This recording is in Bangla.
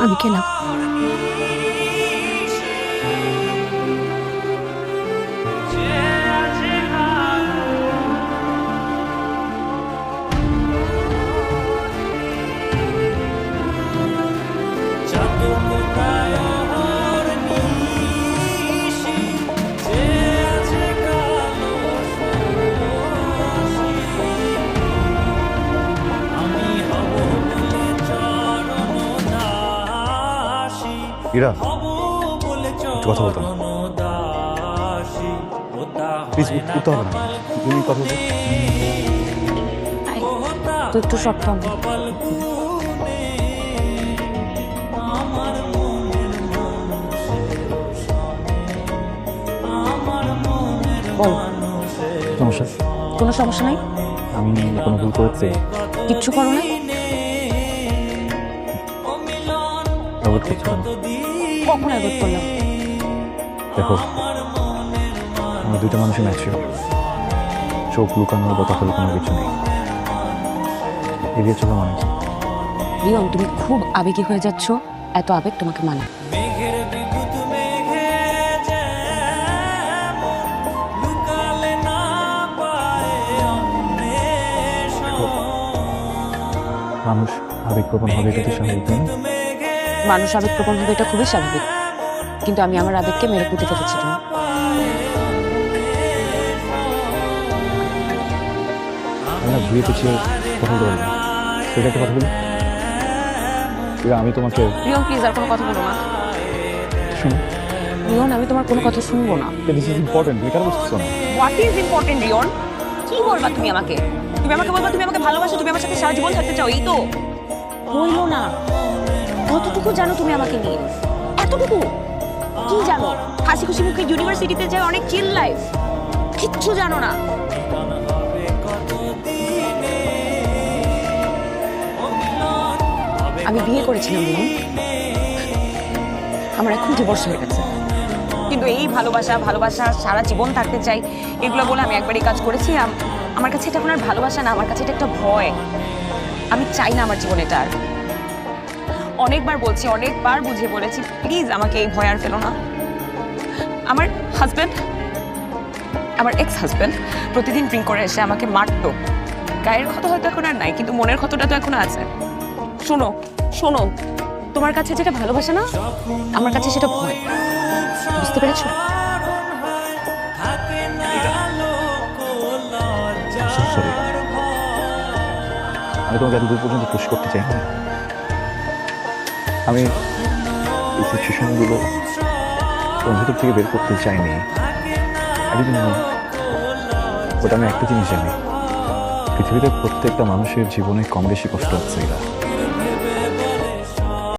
আমি কেনা ইরা একটু কথা বলতাম প্লিজ উঠতে হবে না তুমি কথা বলতে তো একটু শক্ত হবে বল সমস্যা কোনো সমস্যা নাই আমি কোনো ভুল করেছি কিচ্ছু করো নাই অ্যাভয়েড করছো কেন কখন অ্যাভয়েড করলাম দেখো আমার দুইটা মানুষই ম্যাচিওর চোখ লুকানোর বা কথা লুকানোর কিছু নেই এড়িয়ে চলো মানে কি? রিয়ন তুমি খুব আবেগী হয়ে যাচ্ছ এত আবেগ তোমাকে মানে মানুষ আবেগপ্রবণ হবে এটা তো স্বাভাবিক তাই না? মানুষ আবেগপ্রবণ হবে এটা খুবই স্বাভাবিক কিন্তু আমি আমার আবেগকে মেরে কুটে ফেলেছি তুমি আমি না ঘুরিয়ে পেছিয়ে কথা বলতে পারি না সেটা একটা কথা বলি ইরা, আমি তোমাকে রিয়ন প্লিজ আর কোনো কথা বলো না শুনো রিয়ন আমি তোমার কোনো কথা শুনবো না দিস ইজ ইম্পর্টেন্ট তুমি কেন বুঝতেছো না হোয়াট ইজ ইম্পর্টেন্ট রিয়ন কি বলবা তুমি আমাকে বলবা তুমি আমাকে ভালোবাসো তুমি আমার সাথে সারা জীবন থাকতে চাও এই তো বললো না কতটুকু জানো তুমি আমাকে নিয়ে এতটুকু কি জানো হাসি খুশি মুখে ইউনিভার্সিটিতে যায় অনেক চিল লাইফ কিচ্ছু জানো না আমি বিয়ে করেছিলাম রিয়ন আমার এখন ডিভোর্স হয়ে গেছে কিন্তু এই ভালোবাসা সারা জীবন থাকতে চাই এগুলো বলে আমি একবারই কাজ করেছি আমার কাছে এটা এখন আর ভালোবাসা না আমার কাছে এটা একটা ভয় আমি চাই না আমার জীবনে এটা আর অনেকবার বলছি অনেকবার বুঝিয়ে বলেছি প্লিজ আমাকে এই ভয় আর ফেলো না আমার হাজব্যান্ড আমার এক্স হাজব্যান্ড প্রতিদিন ড্রিঙ্ক করে এসে আমাকে মারতো গায়ের ক্ষত হয়তো এখন আর নাই কিন্তু মনের ক্ষতটা তো এখনো আছে শোনো শোনো তোমার কাছে যেটা ভালোবাসা না আমার কাছে সেটা ভয় বুঝতে পেরেছো সরি আমি তোমাকে এত দূর পর্যন্ত পুশ করতে চাই না আমি এই সিচুয়েশনগুলো তোমার ভিতর থেকে বের করতে চাইনি বাট আমি একটা জিনিস জানি পৃথিবীতে প্রত্যেকটা মানুষের জীবনে কম বেশি কষ্ট হচ্ছে এরা